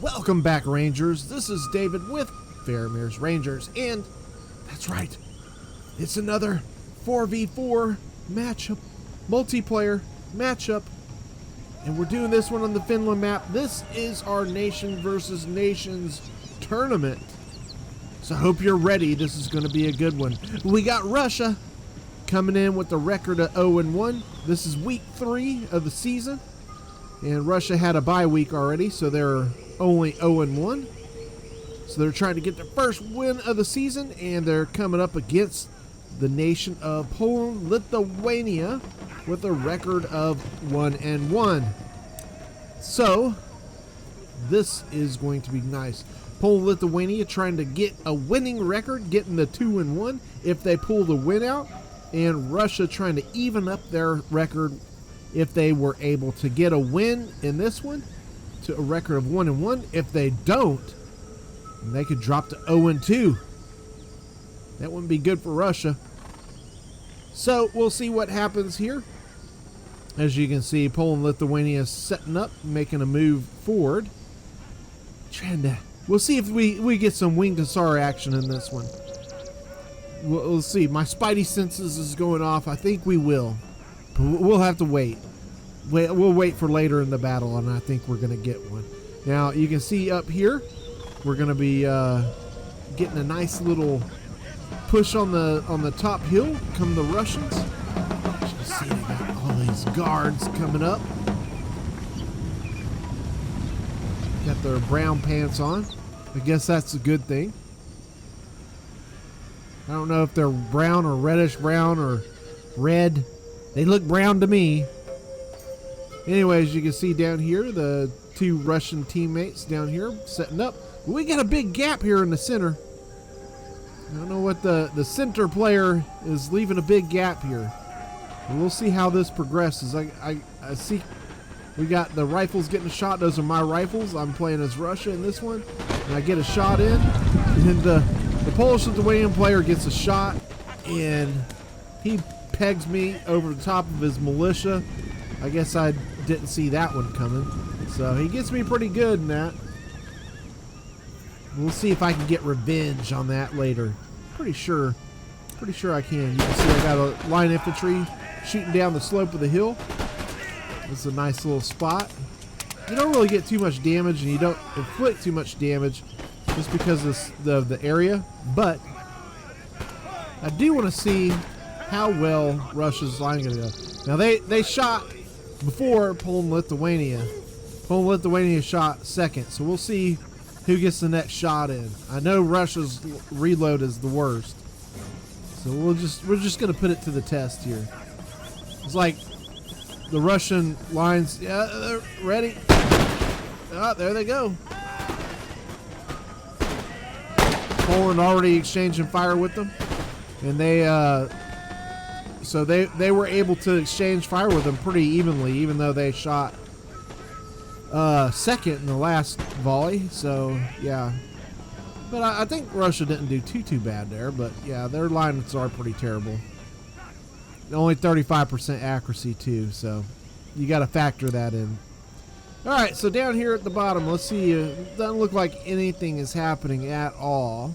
Welcome back, Rangers. This is David with Faramir's Rangers, and that's right, it's another 4v4 matchup, multiplayer matchup, and we're doing this one on the Finland map. This is our nation versus nations tournament, so I hope you're ready. This is going to be a good one. We got Russia coming in with a record of 0-1. This is week 3 of the season, and Russia had a bye week already, so they're only 0-1. So they're trying to get their first win of the season, and they're coming up against the nation of Poland, Lithuania, with a record of 1-1. So this is going to be nice. Poland, Lithuania trying to get a winning record, getting the 2-1 if they pull the win out, and Russia trying to even up their record if they were able to get a win in this one to a record of 1-1. If they don't, they could drop to 0-2. That wouldn't be good for Russia. So we'll see what happens here. As you can see, Poland, Lithuania is setting up, making a move forward. We'll see if we get some wing to SAR action in this one. We'll see. My spidey senses is going off. I think we will. But we'll have to wait. We'll wait for later in the battle, and I think we're going to get one. Now, you can see up here, we're going to be getting a nice little push on the top hill. Come the Russians. As you can see, they got all these guards coming up. Got their brown pants on. I guess that's a good thing. I don't know if they're brown or reddish brown or red. They look brown to me. Anyways, you can see down here the two Russian teammates down here setting up. We got a big gap here in the center. I don't know what the center player is leaving a big gap here. And we'll see how this progresses. I see we got the rifles getting a shot. Those are my rifles. I'm playing as Russia in this one. And I get a shot in. And then the Polish-Lithuanian player gets a shot. And he pegs me over the top of his militia. I guess I didn't see that one coming. So he gets me pretty good in that. We'll see if I can get revenge on that later. Pretty sure I can. You can see I got a line infantry shooting down the slope of the hill. This is a nice little spot. You don't really get too much damage, and you don't inflict too much damage just because of the area. But I do want to see how well Russia's line going to go. Now they shot before Poland, Lithuania. Poland, Lithuania shot second, so we'll see who gets the next shot in. I know Russia's reload is the worst, so we're just gonna put it to the test here. It's like the Russian lines. Yeah, they're ready. Oh, there they go. Poland already exchanging fire with them, and they were able to exchange fire with them pretty evenly, even though they shot second in the last volley. So yeah, but I think Russia didn't do too bad there. But yeah, their lines are pretty terrible. Only 35% accuracy too, so you got to factor that in. All right, so down here at the bottom, let's see. It doesn't look like anything is happening at all.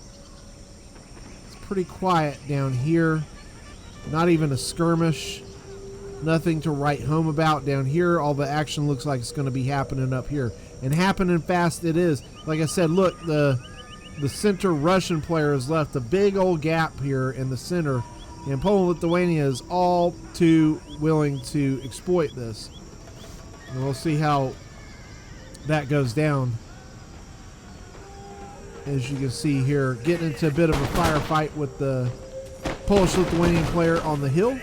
It's pretty quiet down here. Not even a skirmish. Nothing to write home about down here. All the action looks like it's going to be happening up here. And happening fast it is. Like I said, look, the center Russian player has left a big old gap here in the center. And Poland, Lithuania is all too willing to exploit this. And we'll see how that goes down. As you can see here, getting into a bit of a firefight with the Polish-Lithuanian player on the hill.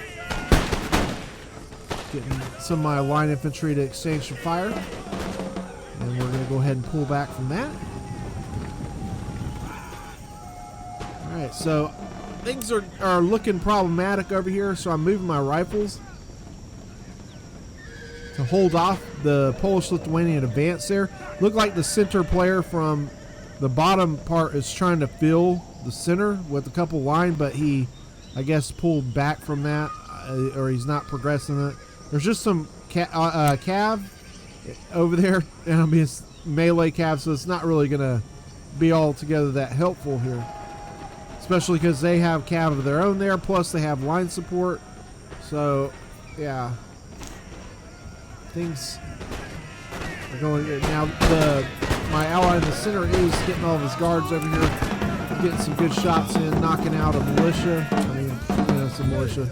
Getting some of my line infantry to exchange some fire. And we're going to go ahead and pull back from that. Alright, so things are looking problematic over here, so I'm moving my rifles to hold off the Polish-Lithuanian advance there. Look like the center player from the bottom part is trying to fill the center with a couple line, but he, I guess, pulled back from that, or he's not progressing it. There's just some cav over there, and I'm being melee cav, so it's not really going to be altogether that helpful here. Especially because they have cav of their own there, plus they have line support. So, yeah. Things are going good. Now, my ally in the center is getting all of his guards over here, getting some good shots in, knocking out a militia. I mean, it's a militia,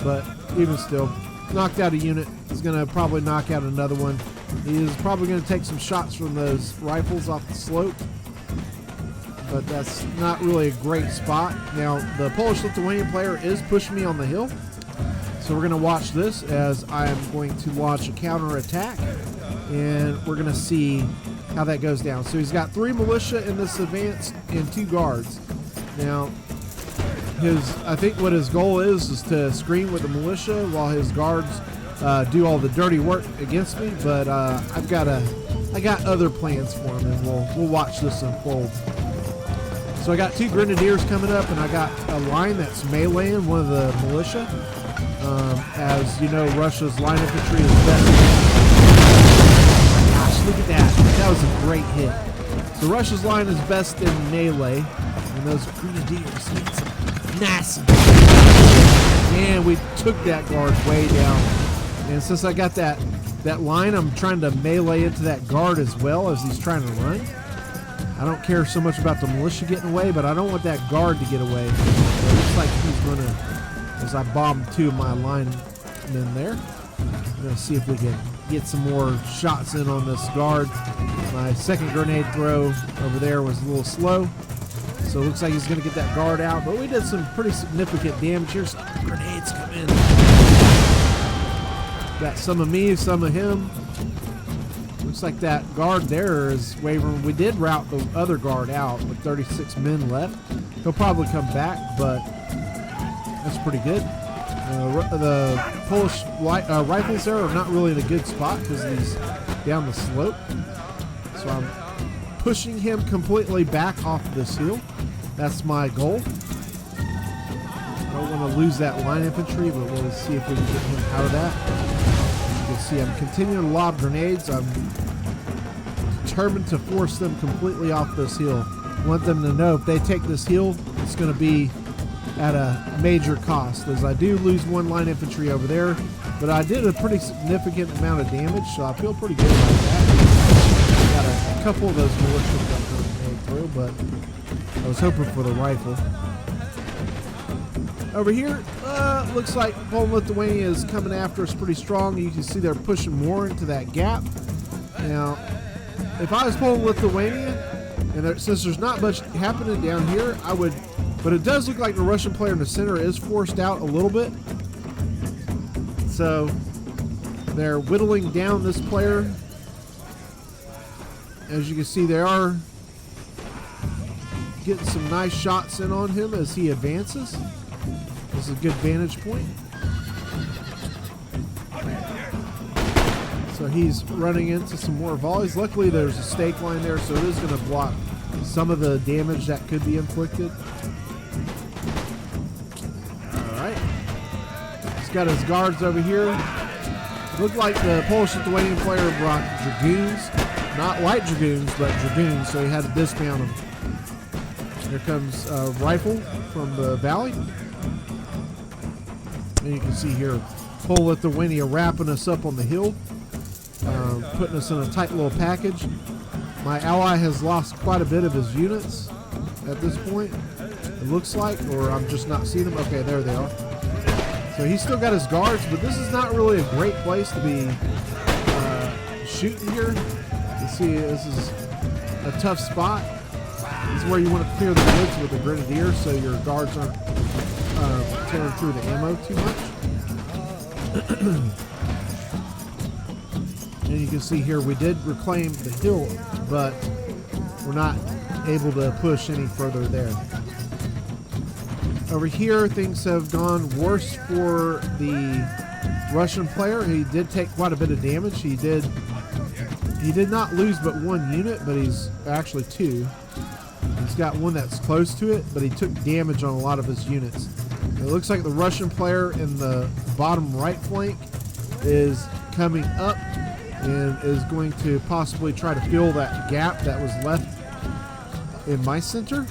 but even still, knocked out a unit. He's going to probably knock out another one. He is probably going to take some shots from those rifles off the slope, but that's not really a great spot. Now, the Polish-Lithuanian player is pushing me on the hill, so we're going to watch this as I am going to launch a counter attack, and we're going to see how that goes down. So he's got 3 militia in this advance and 2 guards. Now, I think what his goal is to screen with the militia while his guards do all the dirty work against me. But I got other plans for him, and we'll watch this unfold. So I got 2 grenadiers coming up, and I got a line that's meleeing one of the militia. As you know, Russia's line infantry is best. Gosh, look at that! That was a great hit. So Russia's line is best in melee, and those grenadiers hit some massive. And we took that guard way down. And since I got that line, I'm trying to melee into that guard as well as he's trying to run. I don't care so much about the militia getting away, but I don't want that guard to get away. It looks like he's gonna, as I bombed 2 of my linemen there. I'm gonna see if we can get some more shots in on this guard. My second grenade throw over there was a little slow. So it looks like he's going to get that guard out. But we did some pretty significant damage here. Some grenades come in. Got some of me, some of him. Looks like that guard there is wavering. We did rout the other guard out with 36 men left. He'll probably come back, but that's pretty good. The Polish rifles there are not really in a good spot because he's down the slope. So I'm pushing him completely back off this hill. That's my goal. I don't want to lose that line infantry, but we'll see if we can get him out of that. You can see I'm continuing to lob grenades. I'm determined to force them completely off this hill. I want them to know if they take this hill, it's going to be at a major cost, as I do lose 1 line infantry over there, but I did a pretty significant amount of damage, so I feel pretty good about that. Got a couple of those militia that made through, but I was hoping for the rifle. Over here, looks like Poland-Lithuania is coming after us pretty strong. You can see they're pushing more into that gap. Now, if I was Poland-Lithuania, and since there's not much happening down here, I would, but it does look like the Russian player in the center is forced out a little bit. So they're whittling down this player. As you can see, they are getting some nice shots in on him as he advances. This is a good vantage point. So he's running into some more volleys. Luckily, there's a stake line there, so it is going to block some of the damage that could be inflicted. Alright. He's got his guards over here. It looked like the Polish-Lithuanian player brought dragoons. Not light dragoons, but dragoons, so he had to dismount them. Here comes a rifle from the valley. And you can see here, Poland-Lithuania wrapping us up on the hill, putting us in a tight little package. My ally has lost quite a bit of his units at this point, it looks like, or I'm just not seeing them. Okay, there they are. So he's still got his guards, but this is not really a great place to be shooting here. You see, this is a tough spot. This is where you want to clear the woods with the grenadier so your guards aren't tearing through the ammo too much. And you can see here we did reclaim the hill, but we're not able to push any further there. Over here, things have gone worse for the Russian player. He did take quite a bit of damage. He did not lose but 1 unit, but he's actually 2. He's got 1 that's close to it, but he took damage on a lot of his units. It looks like the Russian player in the bottom right flank is coming up and is going to possibly try to fill that gap that was left in my center.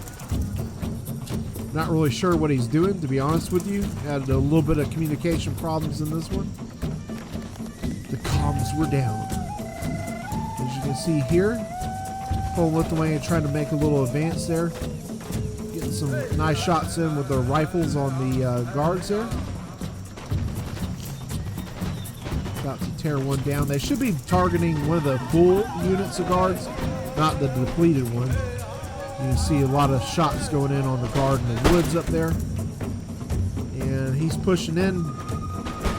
Not really sure what he's doing, to be honest with you. Had a little bit of communication problems in this one. The comms were down. As you can see here, Poland Lithuania trying to make a little advance there. Getting some nice shots in with their rifles on the guards there. About to tear one down. They should be targeting one of the full units of guards, not the depleted one. You can see a lot of shots going in on the guard in the woods up there. And he's pushing in.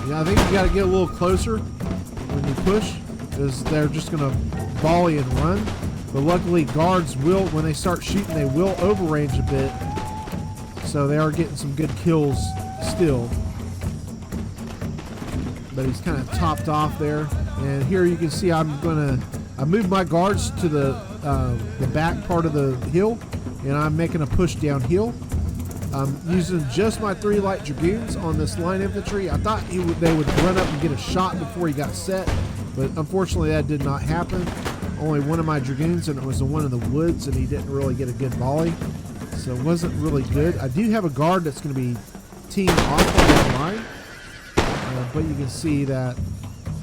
Yeah, I think you got to get a little closer when you push, because they're just going to volley and run. But luckily, guards will, when they start shooting, they will overrange a bit. So they are getting some good kills still. But he's kind of topped off there. And here you can see I moved my guards to the back part of the hill, and I'm making a push downhill. I'm using just my 3 light dragoons on this line infantry. I thought they would run up and get a shot before he got set, but unfortunately that did not happen. Only one of my dragoons, and it was the one in the woods, and he didn't really get a good volley, so it wasn't really good. I do have a guard that's going to be teeing off on that line, but you can see that,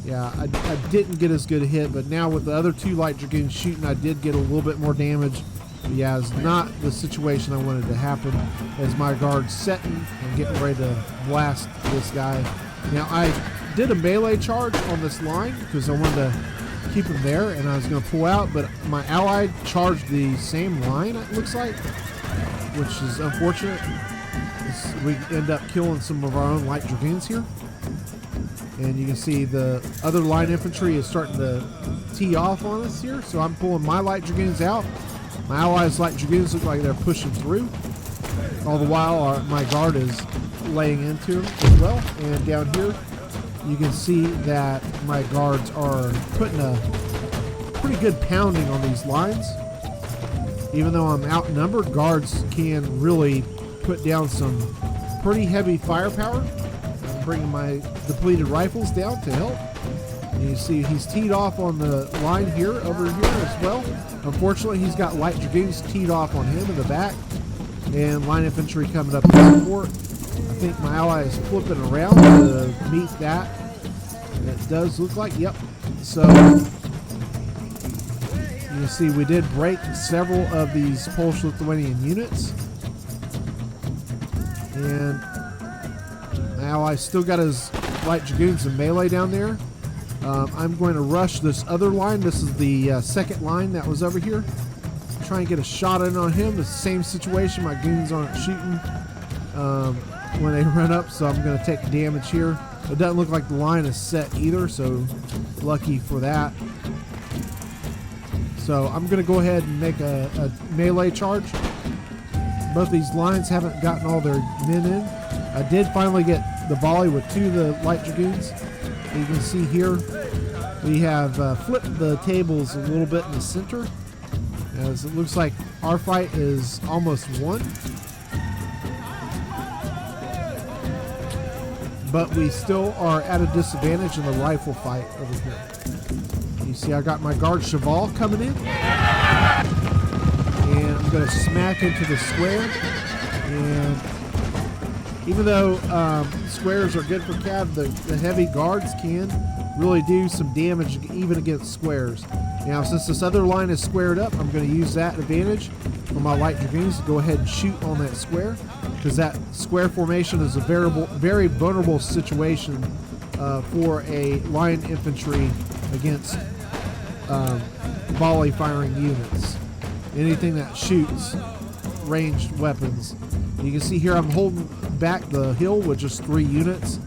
yeah, I didn't get as good a hit, but now with the other 2 light dragoons shooting, I did get a little bit more damage. But yeah, it's not the situation I wanted to happen, as my guard's setting and getting ready to blast this guy. Now, I did a melee charge on this line because I wanted to keep him there, and I was going to pull out, but my ally charged the same line, it looks like, which is unfortunate. We end up killing some of our own light dragoons here. And you can see the other line infantry is starting to tee off on us here. So I'm pulling my light dragoons out. My allies' light dragoons look like they're pushing through. All the while, my guard is laying into them as well. And down here, you can see that my guards are putting a pretty good pounding on these lines. Even though I'm outnumbered, guards can really put down some pretty heavy firepower. Bringing my depleted rifles down to help. And you see he's teed off on the line here, over here as well. Unfortunately, he's got light dragoons teed off on him in the back, and line infantry coming up to support. I think my ally is flipping around to meet that, and it does look like, yep. So you see we did break several of these Polish-Lithuanian units, and ally still got his light dragoons and melee down there. I'm going to rush this other line. This is the second line that was over here. Try and get a shot in on him. It's the same situation. My goons aren't shooting when they run up, so I'm going to take damage here. It doesn't look like the line is set either, so lucky for that. So I'm going to go ahead and make a melee charge. Both these lines haven't gotten all their men in. I did finally get the volley with 2 of the light dragoons. You can see here we have flipped the tables a little bit in the center, as it looks like our fight is almost won. But we still are at a disadvantage in the rifle fight over here. You see I got my guard Cheval coming in, and I'm going to smack into the square. And even though squares are good for cav, the heavy guards can really do some damage even against squares. Now, since this other line is squared up, I'm going to use that advantage for my light dragoons to go ahead and shoot on that square, because that square formation is a very vulnerable situation for a line infantry against volley firing units. Anything that shoots ranged weapons. You can see here I'm holding back the hill with just 3 units.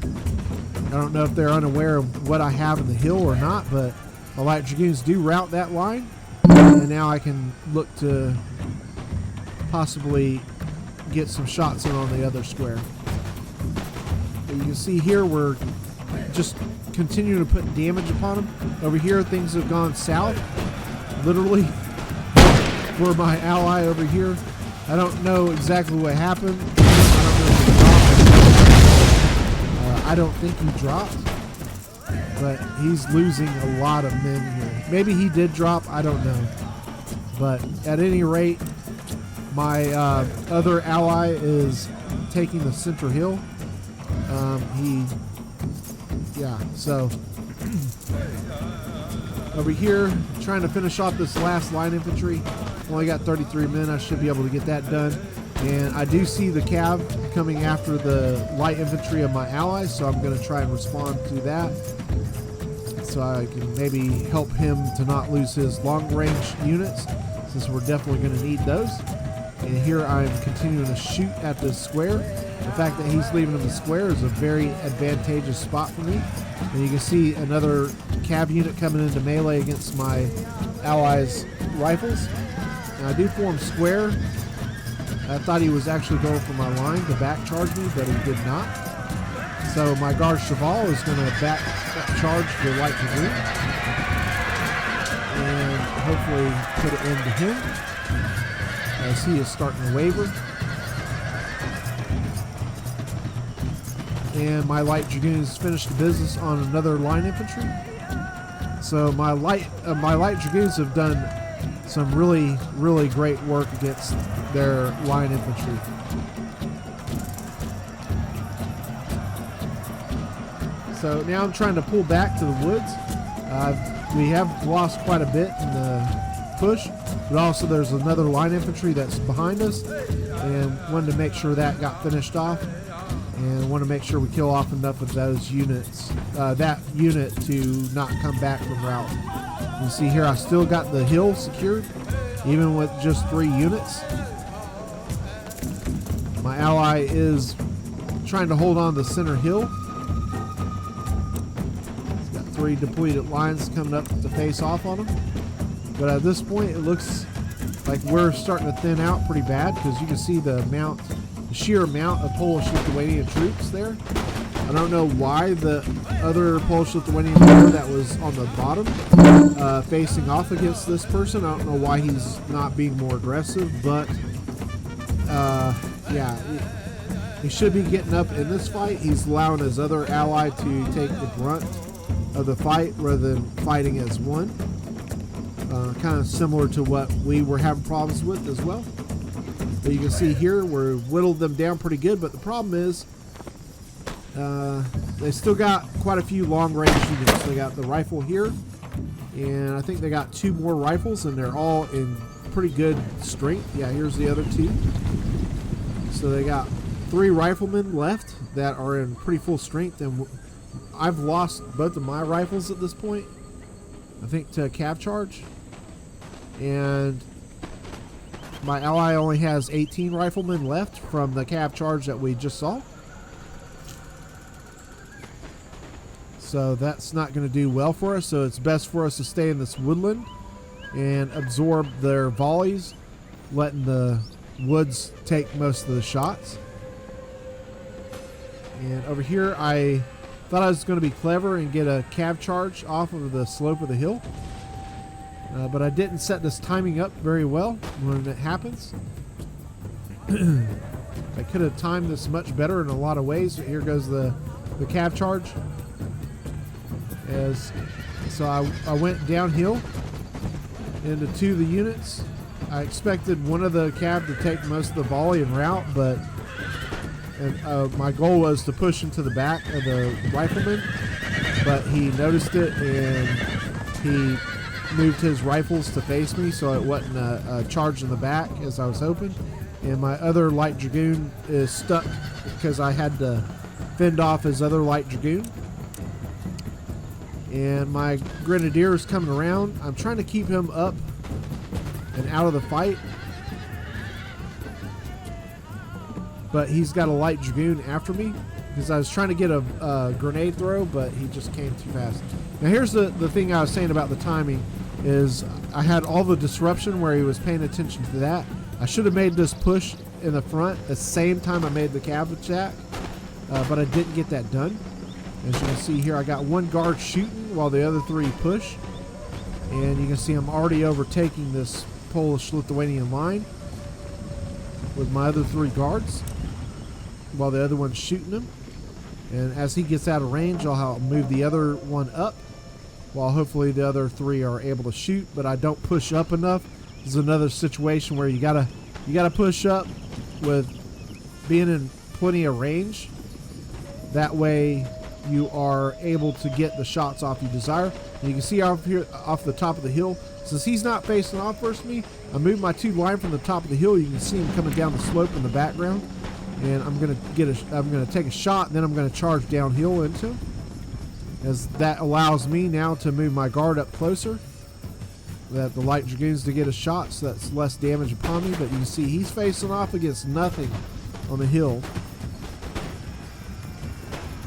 I don't know if they're unaware of what I have in the hill or not, but the light dragoons do route that line, and now I can look to possibly get some shots in on the other square. But you can see here we're just continuing to put damage upon them. Over here things have gone south, literally, for my ally over here. I don't know exactly what happened. I don't think he dropped. but he's losing a lot of men here. Maybe he did drop, I don't know. But at any rate, my other ally is taking the center hill. So over here, trying to finish off this last line infantry. Only got 33 men. I should be able to get that done. And I do see the cav coming after the light infantry of my allies, so I'm going to try and respond to that, so I can maybe help him to not lose his long-range units, since we're definitely going to need those. And here I'm continuing to shoot at this square. The fact that he's leaving in the square is a very advantageous spot for me. And you can see another cav unit coming into melee against my allies' rifles. And I do form square. I thought he was actually going for my line to back charge me, but he did not. So my guard cheval is going to back charge the light dragoon and hopefully put an end to him, as he is starting to waver. And my light dragoons finished the business on another line infantry. So my light dragoons have done some really, really great work against their line infantry. So now I'm trying to pull back to the woods. We have lost quite a bit in the push, but also there's another line infantry that's behind us, and wanted to make sure that got finished off, and want to make sure we kill off enough of those units, that unit, to not come back from route. You see here I still got the hill secured, even with just 3 units. My ally is trying to hold on the center hill. He's got 3 depleted lines coming up to face off on him. But at this point, it looks like we're starting to thin out pretty bad, because you can see the sheer amount of Polish-Lithuanian troops there. I don't know why the other Polish-Lithuanian player that was on the bottom facing off against this person, I don't know why he's not being more aggressive, but yeah, he should be getting up in this fight. He's allowing his other ally to take the brunt of the fight rather than fighting as one. Kind of similar to what we were having problems with as well. But you can see here we're whittled them down pretty good, but the problem is they still got quite a few long-range units. They got the rifle here, and I think they got 2 more rifles, and they're all in pretty good strength. Yeah, here's the other 2. So they got 3 riflemen left that are in pretty full strength, and I've lost both of my rifles at this point, I think, to a cav charge. And my ally only has 18 riflemen left from the cav charge that we just saw. So that's not going to do well for us. So it's best for us to stay in this woodland and absorb their volleys, letting the woods take most of the shots. And over here, I thought I was going to be clever and get a cav charge off of the slope of the hill. But I didn't set this timing up very well when it happens. I could have timed this much better in a lot of ways. Here goes the cav charge. So I went downhill into 2 of the units. I expected one of the cav to take most of the volley and route, but my goal was to push into the back of the rifleman, but he noticed it and he moved his rifles to face me, so it wasn't a charge in the back as I was hoping. And my other light dragoon is stuck because I had to fend off his other light dragoon. And my grenadier is coming around. I'm trying to keep him up and out of the fight, but he's got a light dragoon after me because I was trying to get a grenade throw, but he just came too fast. Now here's the thing I was saying about the timing is I had all the disruption where he was paying attention to that. I should have made this push in the front at the same time I made the cav attack, but I didn't get that done. As you can see here, I got 1 guard shooting while the other 3 push, and you can see I'm already overtaking this Polish-Lithuanian line with my other 3 guards while the other one's shooting them. And as he gets out of range, I'll move the other one up, while hopefully the other 3 are able to shoot, but I don't push up enough. This is another situation where you gotta push up with being in plenty of range. That way you are able to get the shots off you desire. And you can see off here, off the top of the hill, since he's not facing off versus me, I moved my 2 line from the top of the hill. You can see him coming down the slope in the background, and I'm gonna take a shot, and then I'm gonna charge downhill into him, as that allows me now to move my guard up closer, that the light dragoons to get a shot, so that's less damage upon me. But you can see he's facing off against nothing on the hill.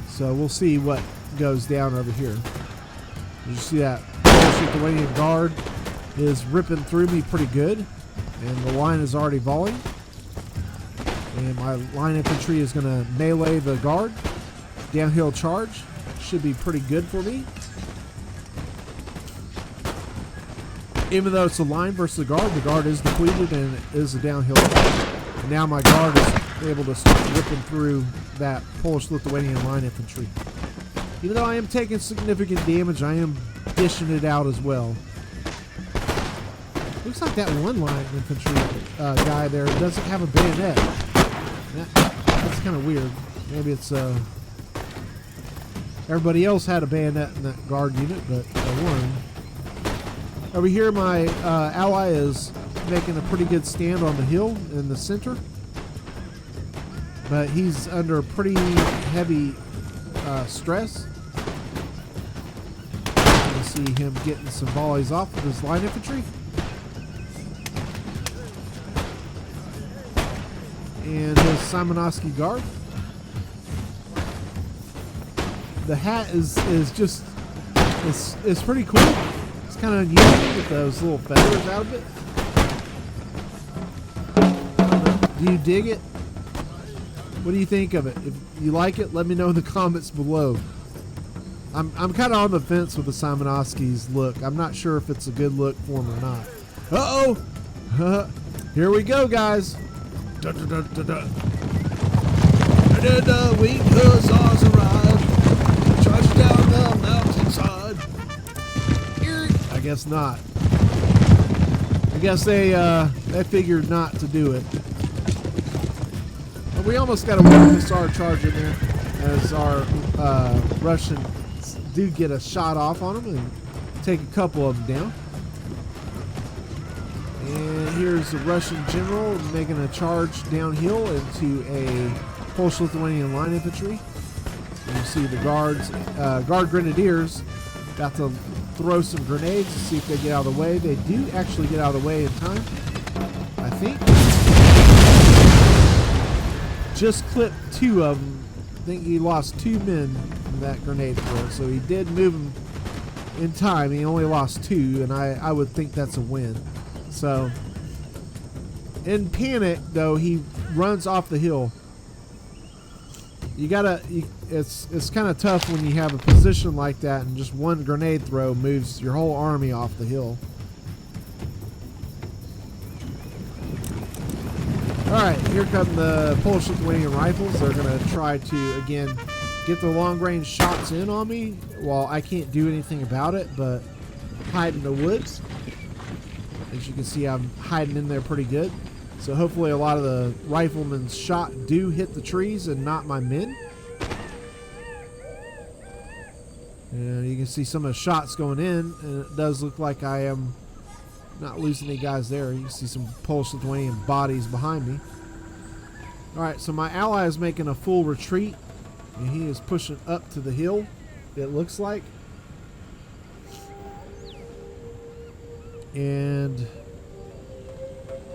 So we'll see what goes down over here. You see that Lithuanian guard is ripping through me pretty good, and the line is already volleying. And my line infantry is going to melee the guard. Downhill charge should be pretty good for me. Even though it's a line versus the guard is depleted and it is a downhill charge. And now my guard is able to start ripping through that Polish-Lithuanian line infantry. Even though I am taking significant damage, I am dishing it out as well. Looks like that one line infantry guy there doesn't have a bayonet. That's kind of weird. Maybe it's everybody else had a bayonet in that guard unit, but one. Over here, my ally is making a pretty good stand on the hill in the center, but he's under pretty heavy stress. You can see him getting some volleys off with his line infantry. And his Simonovsky guard. The hat is just it's pretty cool. It's kind of unusual with those little feathers out of it. Do you dig it? What do you think of it? If you like it, let me know in the comments below. I'm kind of on the fence with the Simonovsky's look. I'm not sure if it's a good look for him or not. Uh-oh! Here we go, guys. Dun, dun, dun, dun, dun. And then the winged hussars arrive, charge down the mountainside. I guess not. I guess they figured not to do it. But we almost got a one hussar charge in there, as our Russians do get a shot off on them and take a couple of them down. And here's the Russian general making a charge downhill into a Polish-Lithuanian line infantry. And you see the guard grenadiers got to throw some grenades to see if they get out of the way. They do actually get out of the way in time, I think. Just clipped 2 of them. I think he lost 2 men from that grenade throw, so he did move them in time. He only lost 2, and I would think that's a win. So, in panic, though, he runs off the hill. It's kind of tough when you have a position like that and just one grenade throw moves your whole army off the hill. Alright, here come the Polish-Lithuanian rifles. They're going to try to, again, get the long-range shots in on me while I can't do anything about it, but hide in the woods. As you can see, I'm hiding in there pretty good. So hopefully a lot of the riflemen's shot do hit the trees and not my men. And you can see some of the shots going in, and it does look like I am not losing any guys there. You can see some Polish-Lithuanian bodies behind me. Alright, so my ally is making a full retreat, and he is pushing up to the hill, it looks like. And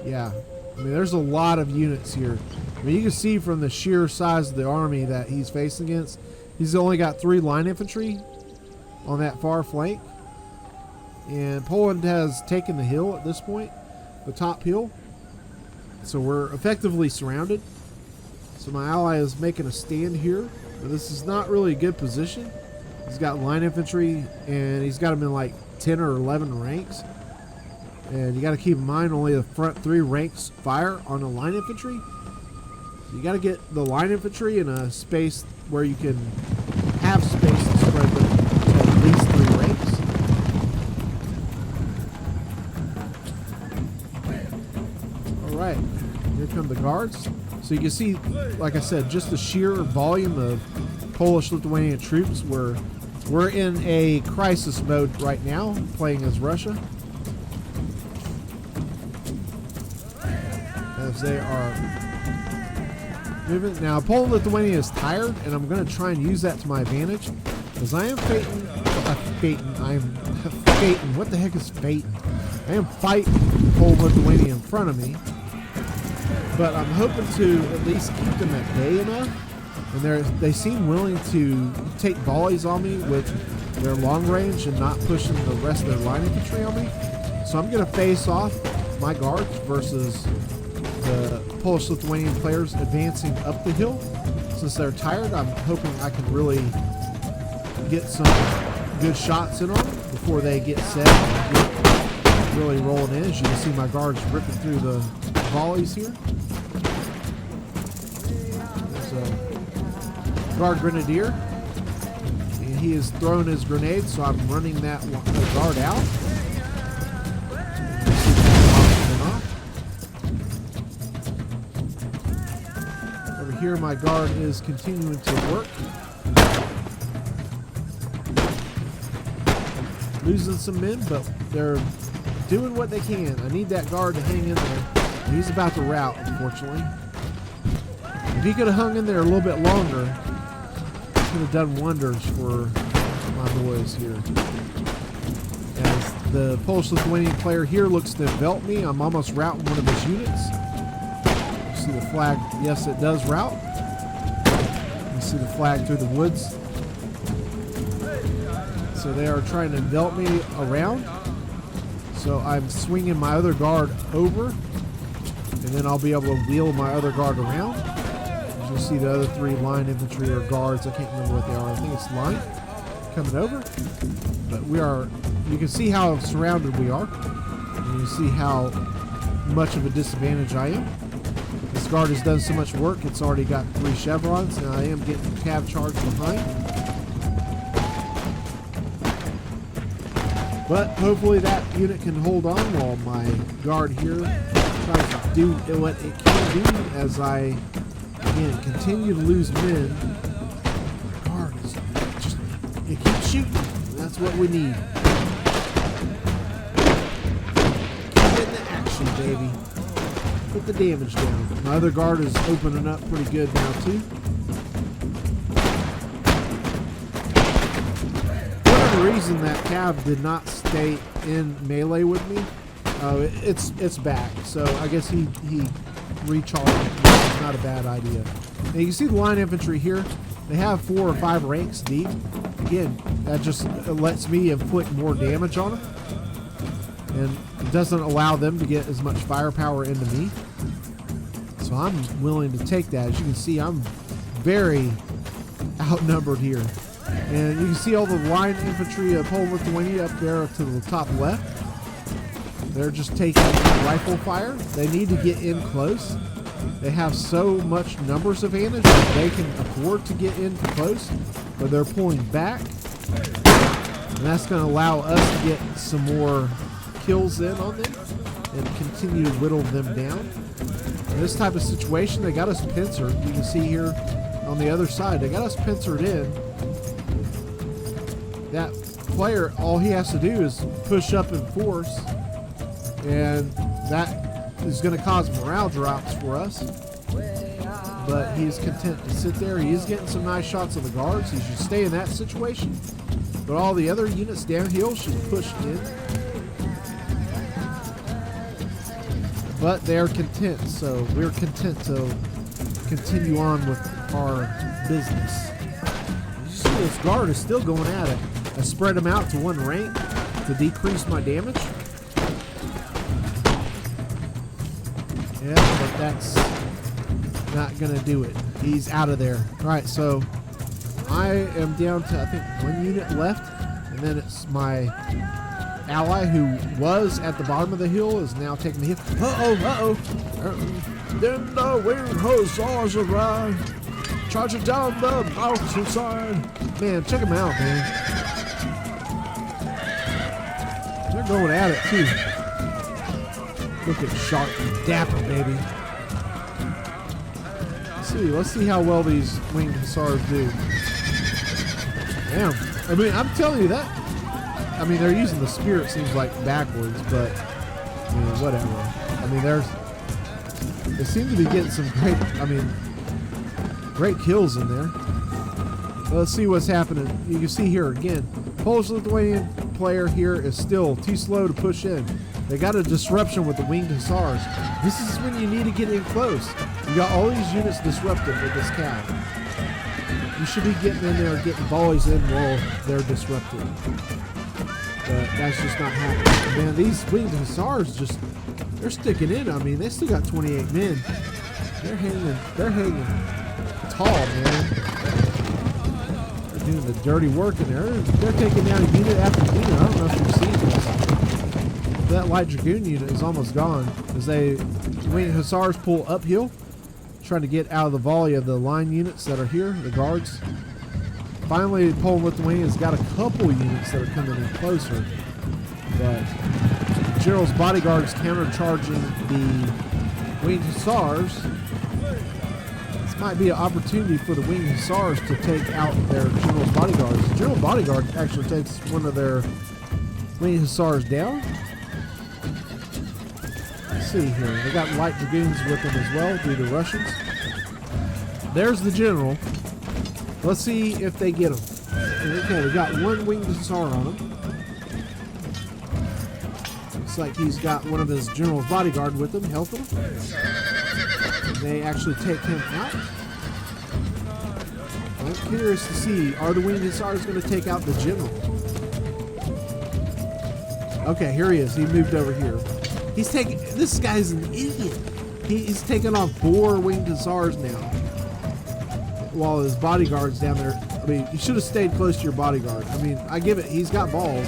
yeah, I mean, there's a lot of units here. I mean, you can see from the sheer size of the army that he's facing against, he's only got 3 line infantry on that far flank. And Poland has taken the hill at this point, the top hill. So we're effectively surrounded. So my ally is making a stand here. But this is not really a good position. He's got line infantry, and he's got them in like 10 or 11 ranks. And you got to keep in mind, only the front 3 ranks fire on the line infantry. You got to get the line infantry in a space where you can have space to spread them to at least 3 ranks. Alright, here come the guards. So you can see, like I said, just the sheer volume of Polish-Lithuanian troops. We're in a crisis mode right now, playing as Russia. As they are moving. Now, Poland-Lithuania is tired, and I'm going to try and use that to my advantage. Because I am what the heck is fating? I am fighting Poland-Lithuania in front of me. But I'm hoping to at least keep them at bay enough. And they seem willing to take volleys on me with their long range and not pushing the rest of their line infantry on me. So I'm going to face off my guards versus the Polish-Lithuanian players advancing up the hill. Since they're tired, I'm hoping I can really get some good shots in on them before they get set and get really rolling in. As you can see, my guards ripping through the volleys here. Guard Grenadier, and he has thrown his grenade, so I'm running that guard out. Over here, my guard is continuing to work. Losing some men, but they're doing what they can. I need that guard to hang in there. He's about to rout, unfortunately. If he could have hung in there a little bit longer, could have done wonders for my boys here. As the Polish-Lithuanian player here looks to envelop me, I'm almost routing one of his units. You see the flag? Yes, it does rout. You see the flag through the woods. So they are trying to envelop me around. So I'm swinging my other guard over, and then I'll be able to wheel my other guard around. You'll see the other 3 line infantry or guards. I can't remember what they are. I think it's line coming over. But you can see how surrounded we are. And you see how much of a disadvantage I am. This guard has done so much work. It's already got 3 chevrons. And I am getting cav charged behind. But hopefully that unit can hold on while my guard here tries to do what it can do as I again continue to lose men. Guard is just, it keeps shooting. That's what we need. Get in the action, baby. Put the damage down. My other guard is opening up pretty good now too. For whatever reason, that cav did not stay in melee with me. It's back. So I guess he recharged. It's not a bad idea. Now you can see the line infantry here. They have 4 or 5 ranks deep. Again, that just lets me inflict more damage on them. And it doesn't allow them to get as much firepower into me. So I'm willing to take that. As you can see, I'm very outnumbered here. And you can see all the line infantry of Poland-Lithuania up there to the top left. They're just taking rifle fire. They need to get in close. They have so much numbers advantage that they can afford to get in close, but they're pulling back. And that's going to allow us to get some more kills in on them and continue to whittle them down. In this type of situation, they got us pincered. You can see here on the other side, they got us pincered in. That player, all he has to do is push up in force, and that is going to cause morale drops for us. But he's content to sit there. He is getting some nice shots on the guards. He should stay in that situation. But all the other units downhill should push in. But they are content, so we're content to continue on with our business. You see this guard is still going at it. I spread him out to 1 rank to decrease my damage. Yeah, but that's not going to do it. He's out of there. All right, so I am down to, I think, 1 unit left. And then it's my ally who was at the bottom of the hill is now taking the hit. Then the winged hussars arrive. Charging down the mountainside. Man, check them out, man. They're going at it, too. Look at Sharp and Dapper, baby. Let's see how well these winged hussars do. Damn. I mean, I'm telling you that. I mean, they're using the spear, it seems like, backwards, but, I mean, whatever. I mean, they seem to be getting some great kills in there. Let's see what's happening. You can see here again, Polish-Lithuanian player here is still too slow to push in. They got a disruption with the winged hussars. This is when you need to get in close. You got all these units disrupted with this cav. You should be getting in there, getting volleys in while they're disrupted. But that's just not happening. Man, these winged hussars they're sticking in. I mean, they still got 28 men. They're hanging tall, man. They're doing the dirty work in there. They're taking down unit after unit. I don't know if you've seen this. That light dragoon unit is almost gone as the winged hussars pull uphill, trying to get out of the volley of the line units that are here, the guards. Finally, Poland-Lithuania's got a couple units that are coming in closer, but General's bodyguards countercharging the winged hussars. This might be an opportunity for the winged hussars to take out their General's bodyguards. The General bodyguard actually takes one of their winged hussars down. Let's see here. They got light dragoons with them as well due to Russians. There's the General. Let's see if they get him. Okay, we got one winged hussar on him. Looks like he's got one of his General's bodyguard with him, helping him. They actually take him out. I'm curious to see, are the winged hussars going to take out the General? Okay, here he is. He moved over here. This guy's an idiot. He's taking on 4 winged hussars now, while his bodyguard's down there. I mean, you should have stayed close to your bodyguard. I mean, I give it, he's got balls,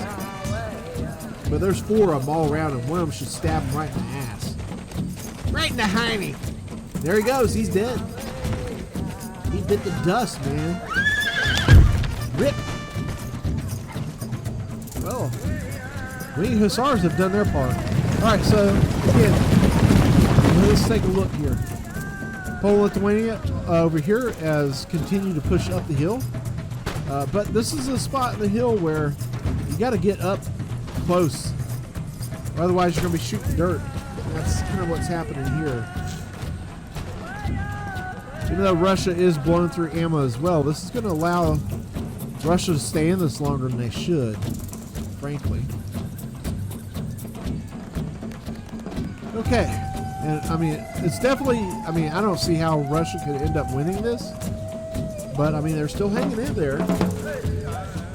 but there's 4 of them all around him. One of them should stab him right in the ass. Right in the hiney. There he goes. He's dead. He bit the dust, man. Rip. Well, winged hussars have done their part. Alright, so, again, let's take a look here. Poland-Lithuania over here has continued to push up the hill. But this is a spot in the hill where you got to get up close. Otherwise, you're going to be shooting dirt. That's kind of what's happening here. Even though Russia is blowing through ammo as well, this is going to allow Russia to stay in this longer than they should, frankly. Okay, and I mean, it's definitely, I mean, I don't see how Russia could end up winning this, but I mean, they're still hanging in there.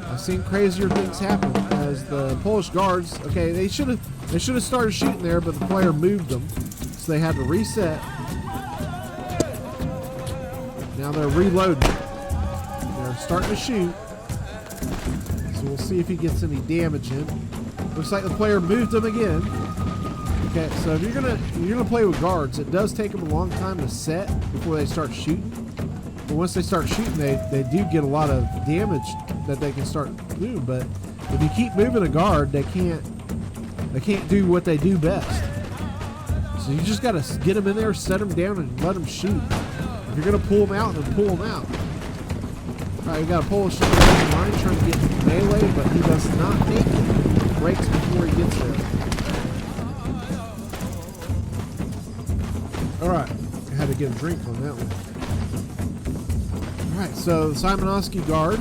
I've seen crazier things happen as the Polish guards, okay, they should have started shooting there, but the player moved them, so they had to reset. Now they're reloading. They're starting to shoot, so we'll see if he gets any damage in. Looks like the player moved them again. Okay, so if you're gonna play with guards, it does take them a long time to set before they start shooting. But once they start shooting, they do get a lot of damage that they can start doing. But if you keep moving a guard, they can't do what they do best. So you just gotta get them in there, set them down, and let them shoot. If you're gonna pull them out, then pull them out. All right, we got a Polish line trying to get melee, but he does not make it. He breaks before he gets there. Alright, I had to get a drink on that one. Alright, so Simonovsky guard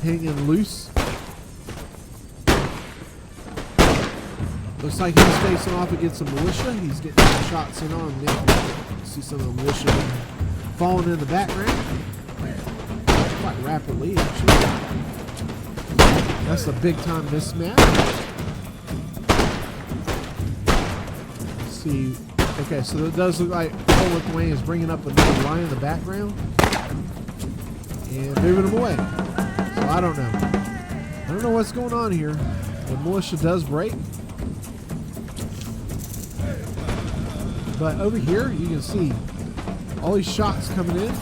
hanging loose. Looks like he's facing off against some militia. He's getting some shots in on him now. See some of the militia falling in the background. Quite rapidly, actually. That's a big time mismatch. Let's see. Okay, so it does look like Poland-Lithuania is bringing up another line in the background and moving them away. So I don't know. I don't know what's going on here. The militia does break. But over here, you can see all these shots coming in.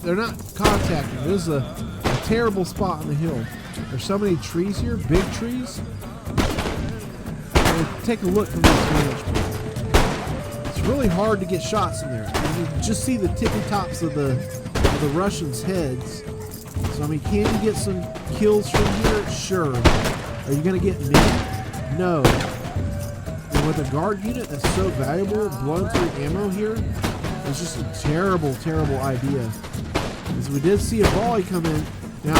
they're not contacting. This is a terrible spot on the hill. There's so many trees here, big trees. And take a look from this vantage point. It's really hard to get shots in there. You can just see the tippy tops of the Russians' heads. So I mean, can you get some kills from here? Sure. Are you going to get many? No. And with a guard unit that's so valuable, blowing through ammo here, it's just a terrible, terrible idea. Because we did see a volley come in. Now,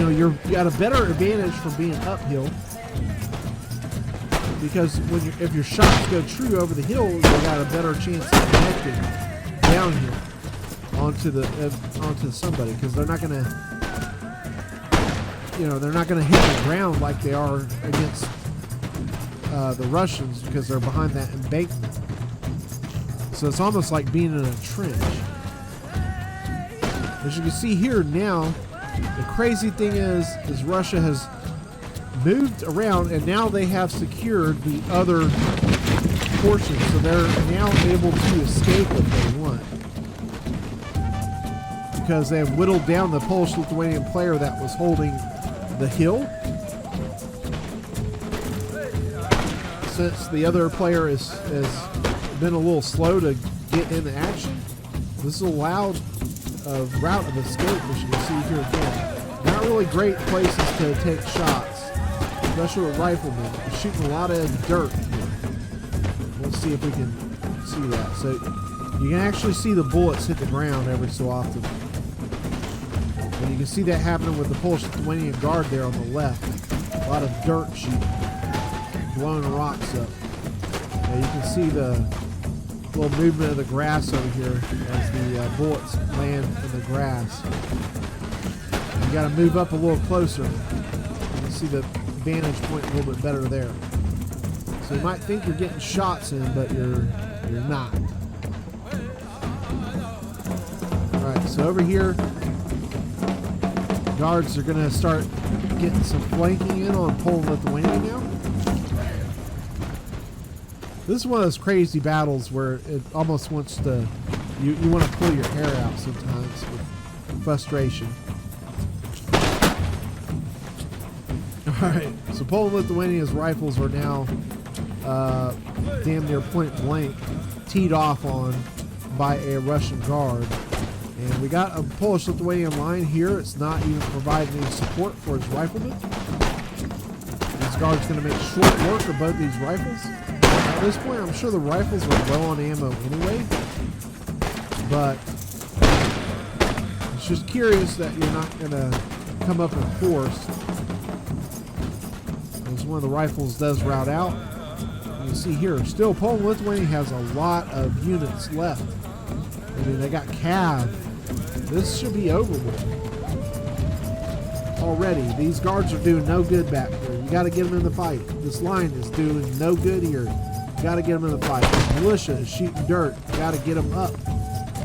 you got a better advantage from being uphill. Because if your shots go true over the hill, you got a better chance of connecting down here onto somebody. Because they're not gonna, they're not gonna hit the ground like they are against the Russians, because they're behind that embankment. So it's almost like being in a trench. As you can see here now, the crazy thing is Russia has moved around, and now they have secured the other portions, so they're now able to escape if they want, because they have whittled down the Polish-Lithuanian player that was holding the hill. Since the other player has been a little slow to get into action, this allowed a route of escape, as you can see here again. Not really great places to take shots, especially with riflemen. They're shooting a lot of dirt here. We'll see if we can see that. So you can actually see the bullets hit the ground every so often. And you can see that happening with the Polish-Lithuanian guard there on the left. A lot of dirt shooting, blowing rocks up. Now you can see the little movement of the grass over here as the bullets land in the grass. You got to move up a little closer. You can see the vantage point a little bit better there. So you might think you're getting shots in, but you're not. All right, so over here, guards are going to start getting some flanking in on Poland-Lithuania now. This is one of those crazy battles where it almost wants to, you want to pull your hair out sometimes with frustration. Alright, so Poland-Lithuania's rifles are now damn near point blank teed off on by a Russian guard. And we got a Polish-Lithuanian line here. It's not even providing any support for his riflemen. This guard's going to make short work of both these rifles. At this point, I'm sure the rifles are low on ammo anyway, but it's just curious that you're not going to come up in force. As one of the rifles does route out. You can see here, still Poland-Lithuania has a lot of units left. I mean, they got Cav. This should be over with already. These guards are doing no good back there. You got to get them in the fight. This line is doing no good here. You got to get them in the fight. The militia is shooting dirt. You got to get them up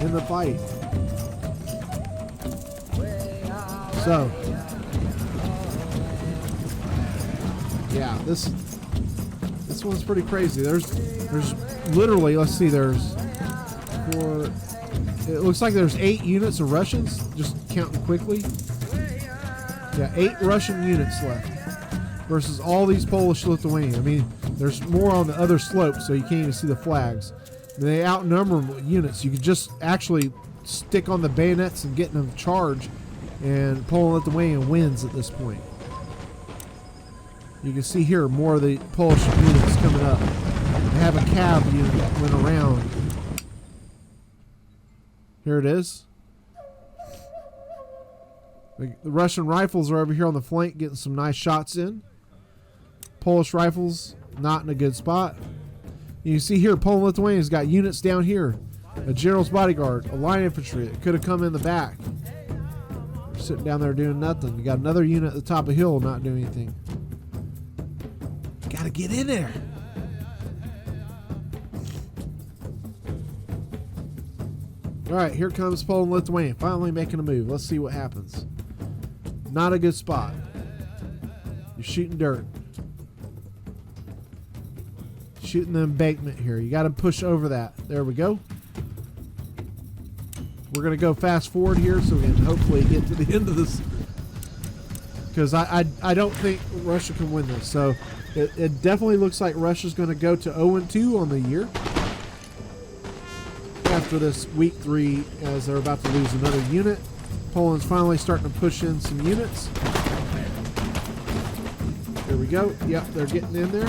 in the fight. So, yeah, this one's pretty crazy. There's literally, let's see, there's 4. It looks like there's 8 units of Russians, just counting quickly. Yeah, 8 Russian units left versus all these Polish-Lithuanian. I mean, there's more on the other slope, so you can't even see the flags. They outnumber units. You can just actually stick on the bayonets and get them to charge, and Poland-Lithuania wins at this point. You can see here more of the Polish units coming up. They have a Cav unit that went around. Here it is. The Russian rifles are over here on the flank getting some nice shots in. Polish rifles not in a good spot. You can see here Poland-Lithuania's got units down here. A general's bodyguard, a line infantry that could have come in the back. They're sitting down there doing nothing. You got another unit at the top of the hill not doing anything. Gotta get in there. Alright, here comes Poland-Lithuania finally making a move. Let's see what happens. Not a good spot. You're shooting dirt. Shooting the embankment here. You got to push over that. There we go. we're going to go fast forward here so we can hopefully get to the end of this, because I don't think Russia can win this. So it definitely looks like Russia's going to go to 0-2 on the year after this week 3, as they're about to lose another unit. Poland's finally starting to push in some units. There we go. Yep, they're getting in there.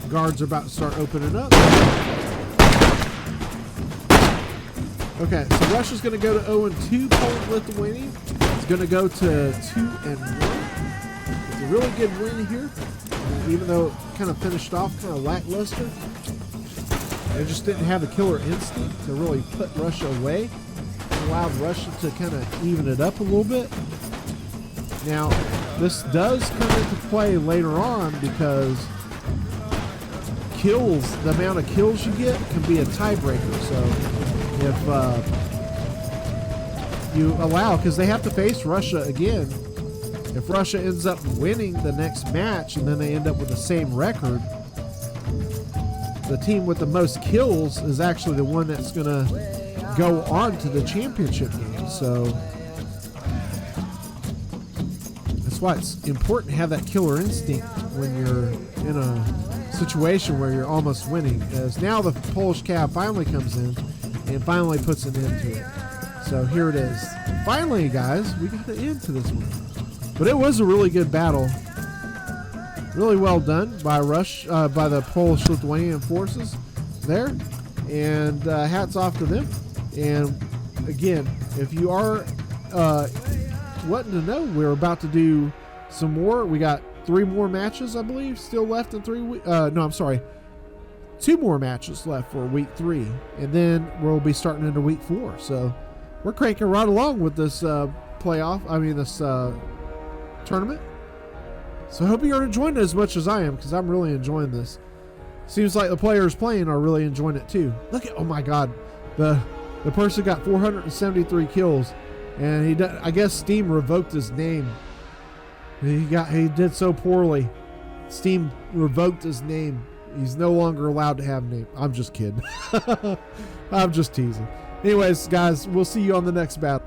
Guards are about to start opening up. Okay, so Russia's going to go to 0-2. Poland, Lithuania is going to go to 2-1. It's a really good win here, even though it kind of finished off kind of lackluster. They just didn't have the killer instinct to really put Russia away. It allowed Russia to kind of even it up a little bit. Now, this does come into play later on, because kills, the amount of kills you get can be a tiebreaker. So if you allow, because they have to face Russia again, if Russia ends up winning the next match and then they end up with the same record, the team with the most kills is actually the one that's going to go on to the championship game. So that's why it's important to have that killer instinct when you're in a situation where you're almost winning. As now the Polish Cav finally comes in and finally puts an end to it. So here it is. Finally, guys, we got an end to this one. But it was a really good battle. Really well done by by the Polish-Lithuanian forces there, and hats off to them. And again, if you are wanting to know, we're about to do some more. We got 3 more matches, I believe, still left in 3 weeks. No, I'm sorry, 2 more matches left for week 3, and then we'll be starting into week 4. So we're cranking right along with this this tournament. So I hope you're enjoying it as much as I am, because I'm really enjoying this. Seems like the players playing are really enjoying it too. Look at, oh my God, the person got 473 kills, and I guess Steam revoked his name. He did so poorly. Steam revoked his name. He's no longer allowed to have a name. I'm just kidding. I'm just teasing. Anyways, guys, we'll see you on the next battle.